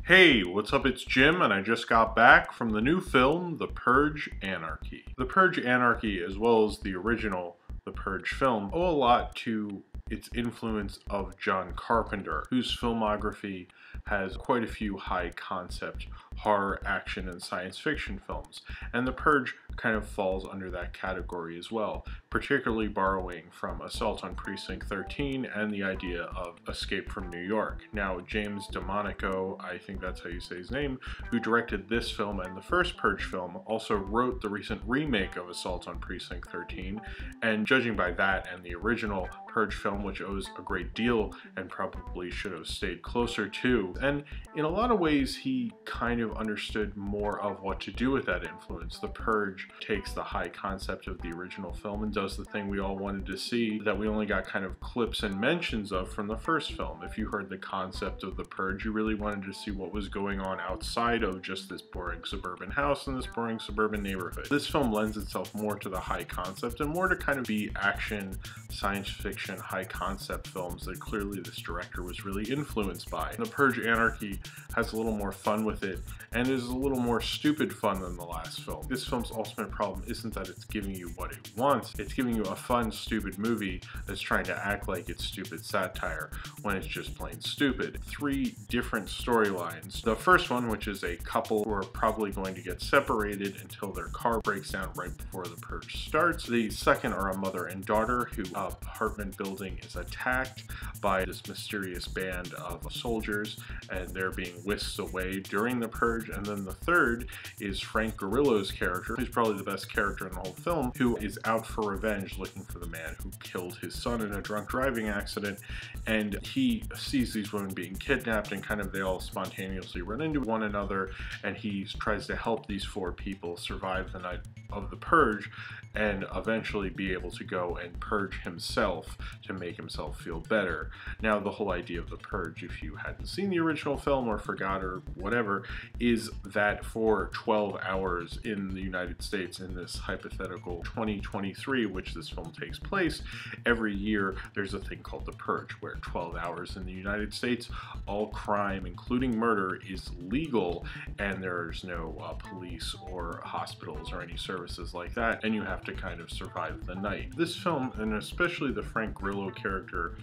Hey, what's up? It's Jim, and I just got back from the new film, The Purge, Anarchy. The Purge, Anarchy, as well as the original The Purge film, owe a lot to its influence of John Carpenter, whose filmography has quite a few high-concept horror, action, and science fiction films, and The Purge kind of falls under that category as well, particularly borrowing from Assault on Precinct 13 and the idea of Escape from New York. Now, James DeMonico, I think that's how you say his name, who directed this film and the first Purge film, also wrote the recent remake of Assault on Precinct 13, and judging by that and the original Purge film, which owes a great deal and probably should have stayed closer to, and in a lot of ways he kind of understood more of what to do with that influence. The Purge takes the high concept of the original film and does the thing we all wanted to see that we only got kind of clips and mentions of from the first film. If you heard the concept of The Purge, you really wanted to see what was going on outside of just this boring suburban house in this boring suburban neighborhood. This film lends itself more to the high concept and more to kind of be action, science fiction, high concept films that clearly this director was really influenced by. The Purge Anarchy has a little more fun with it and is a little more stupid fun than the last film. This film's ultimate problem isn't that it's giving you what it wants, it's giving you a fun, stupid movie that's trying to act like it's stupid satire when it's just plain stupid. Three different storylines. The first one, which is a couple who are probably going to get separated until their car breaks down right before the Purge starts. The second are a mother and daughter whose apartment building is attacked by this mysterious band of soldiers and they're being whisked away during the Purge. And then the third is Frank Grillo's character, who's probably the best character in the whole film, who is out for revenge looking for the man who killed his son in a drunk driving accident, and he sees these women being kidnapped and kind of they all spontaneously run into one another, and he tries to help these four people survive the night of the Purge and eventually be able to go and purge himself to make himself feel better. Now, the whole idea of the Purge, if you hadn't seen the original film or forgot or whatever, is that for 12 hours in the United States in this hypothetical 2023, which this film takes place, every year there's a thing called the Purge, where 12 hours in the United States, all crime, including murder, is legal, and there's no police or hospitals or any services like that, and you have to kind of survive the night. This film, and especially the Frank Grillo character,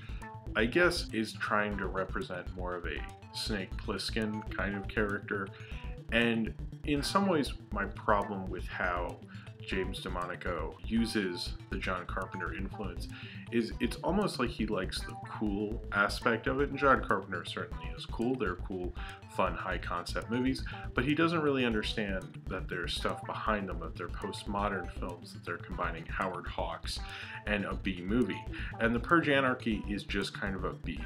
I guess is trying to represent more of a Snake Plissken kind of character, and in some ways my problem with how James DeMonico uses the John Carpenter influence is it's almost like he likes the cool aspect of it, and John Carpenter certainly is cool. They're cool, fun, high concept movies, but he doesn't really understand that there's stuff behind them, that they're postmodern films, that they're combining Howard Hawks and a B movie. And The Purge Anarchy is just kind of a B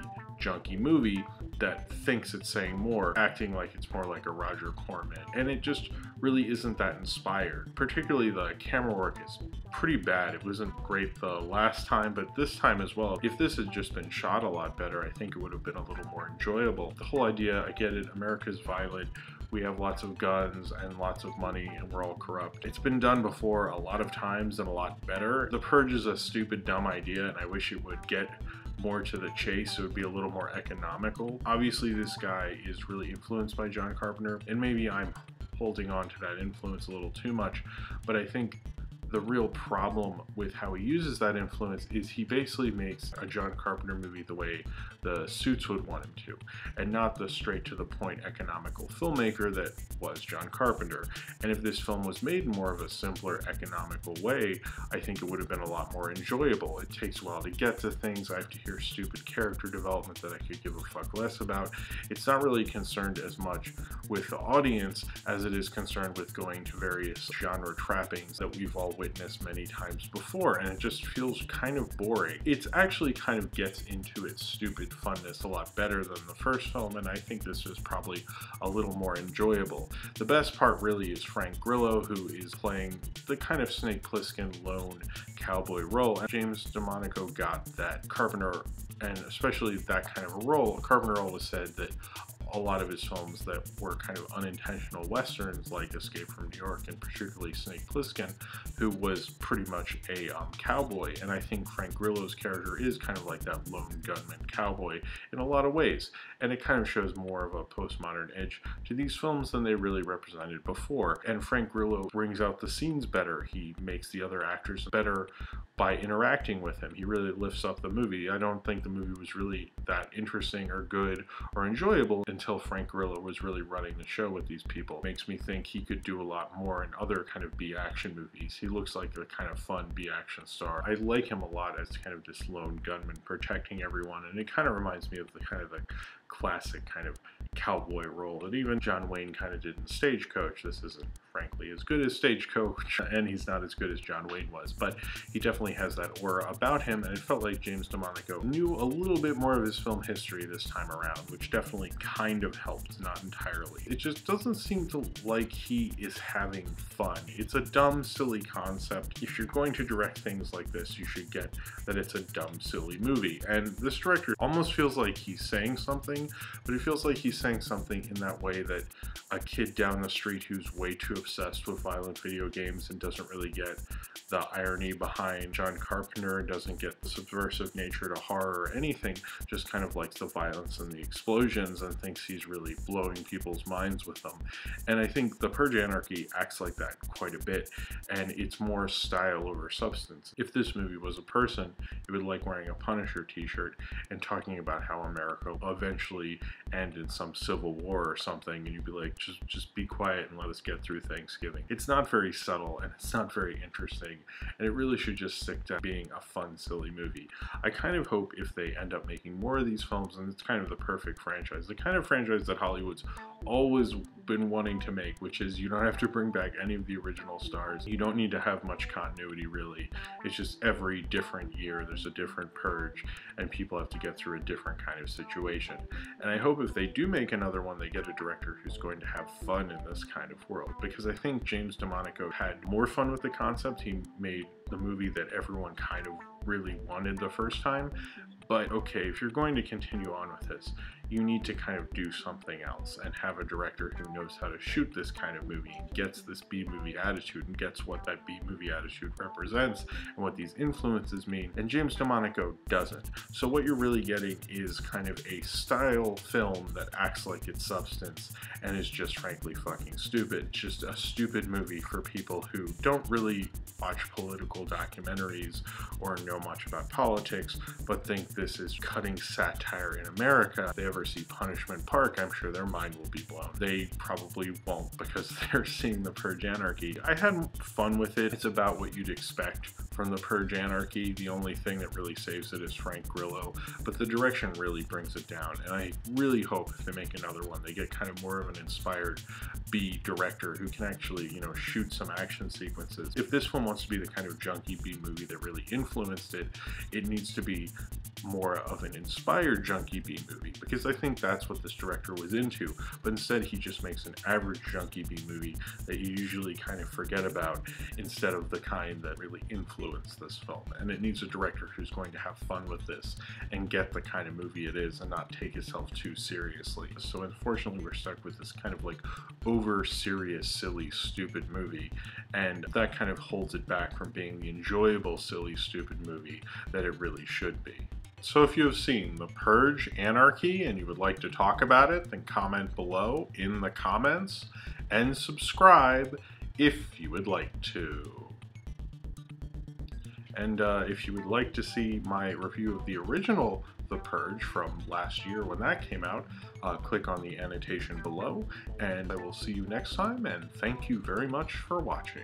junky movie that thinks it's saying more, acting like it's more like a Roger Corman, and it just really isn't that inspired. Particularly the camera work is pretty bad. It wasn't great the last time, but this time as well. If this had just been shot a lot better, I think it would have been a little more enjoyable. The whole idea, I get it, America's violent, we have lots of guns and lots of money and we're all corrupt. It's been done before a lot of times and a lot better. The Purge is a stupid, dumb idea, and I wish it would get more to the chase. It would be a little more economical. Obviously this guy is really influenced by John Carpenter, and maybe I'm holding on to that influence a little too much, but I think the real problem with how he uses that influence is he basically makes a John Carpenter movie the way the Suits would want him to, and not the straight to the point economical filmmaker that was John Carpenter. And if this film was made in more of a simpler economical way, I think it would have been a lot more enjoyable. It takes a while to get to things. I have to hear stupid character development that I could give a fuck less about. It's not really concerned as much with the audience as it is concerned with going to various genre trappings that we've all witnessed many times before, and it just feels kind of boring. It actually kind of gets into its stupid funness a lot better than the first film, and I think this is probably a little more enjoyable. The best part really is Frank Grillo, who is playing the kind of Snake Plissken lone cowboy role, and James DeMonico got that Carpenter, and especially that kind of a role. Carpenter always said that a lot of his films that were kind of unintentional westerns, like Escape from New York, and particularly Snake Plissken, who was pretty much a cowboy. And I think Frank Grillo's character is kind of like that lone gunman cowboy in a lot of ways. And it kind of shows more of a postmodern edge to these films than they really represented before. And Frank Grillo brings out the scenes better. He makes the other actors better by interacting with him. He really lifts up the movie. I don't think the movie was really that interesting or good or enjoyable until Frank Grillo was really running the show with these people. It makes me think he could do a lot more in other kind of B-action movies. He looks like a kind of fun B-action star. I like him a lot as kind of this lone gunman protecting everyone, and it kind of reminds me of the kind of the classic kind of cowboy role that even John Wayne kind of did in Stagecoach. This isn't, frankly, as good as Stagecoach, and he's not as good as John Wayne was, but he definitely has that aura about him, and it felt like James DeMonaco knew a little bit more of his film history this time around, which definitely kind of helped, not entirely. It just doesn't seem to like he is having fun. It's a dumb, silly concept. If you're going to direct things like this, you should get that it's a dumb, silly movie. And this director almost feels like he's saying something, but it feels like he's saying something in that way that a kid down the street who's way too obsessed with violent video games and doesn't really get the irony behind John Carpenter, doesn't get the subversive nature to horror or anything, just kind of likes the violence and the explosions and thinks he's really blowing people's minds with them. And I think The Purge Anarchy acts like that quite a bit, and it's more style over substance. If this movie was a person, it would like wearing a Punisher t-shirt and talking about how America eventually ended in some civil war or something, and you'd be like, just be quiet and let us get through Thanksgiving. It's not very subtle, and it's not very interesting, and it really should just stick to being a fun, silly movie. I kind of hope if they end up making more of these films, and it's kind of the perfect franchise, the kind of franchise that Hollywood's always been wanting to make, which is you don't have to bring back any of the original stars. You don't need to have much continuity, really. It's just every different year there's a different purge, and people have to get through a different kind of situation. And I hope if they do make another one, they get a director who's going to have fun in this kind of world, because I think James DeMonaco had more fun with the concept. He made the movie that everyone kind of really wanted the first time. But okay, if you're going to continue on with this, you need to kind of do something else and have a director who knows how to shoot this kind of movie, gets this B-movie attitude, and gets what that B-movie attitude represents and what these influences mean, and James DeMonaco doesn't. So what you're really getting is kind of a style film that acts like it's substance and is just frankly fucking stupid. It's just a stupid movie for people who don't really watch political documentaries or know much about politics, but think this is cutting satire in America. If they ever see Punishment Park, I'm sure their mind will be blown. They probably won't, because they're seeing The Purge Anarchy. I had fun with it. It's about what you'd expect from The Purge Anarchy. The only thing that really saves it is Frank Grillo, but the direction really brings it down. And I really hope if they make another one, they get kind of more of an inspired B director who can actually, you know, shoot some action sequences. If this one wants to be the kind of junky B movie that really influenced it, it needs to be more of an inspired junkie B movie, because I think that's what this director was into, but instead he just makes an average junkie B movie that you usually kind of forget about, instead of the kind that really influenced this film. And it needs a director who's going to have fun with this and get the kind of movie it is and not take itself too seriously. So unfortunately we're stuck with this kind of like over serious, silly, stupid movie, and that kind of holds it back from being the enjoyable, silly, stupid movie that it really should be. So if you have seen The Purge Anarchy and you would like to talk about it, then comment below in the comments and subscribe if you would like to. And if you would like to see my review of the original The Purge from last year when that came out, click on the annotation below, and I will see you next time, and thank you very much for watching.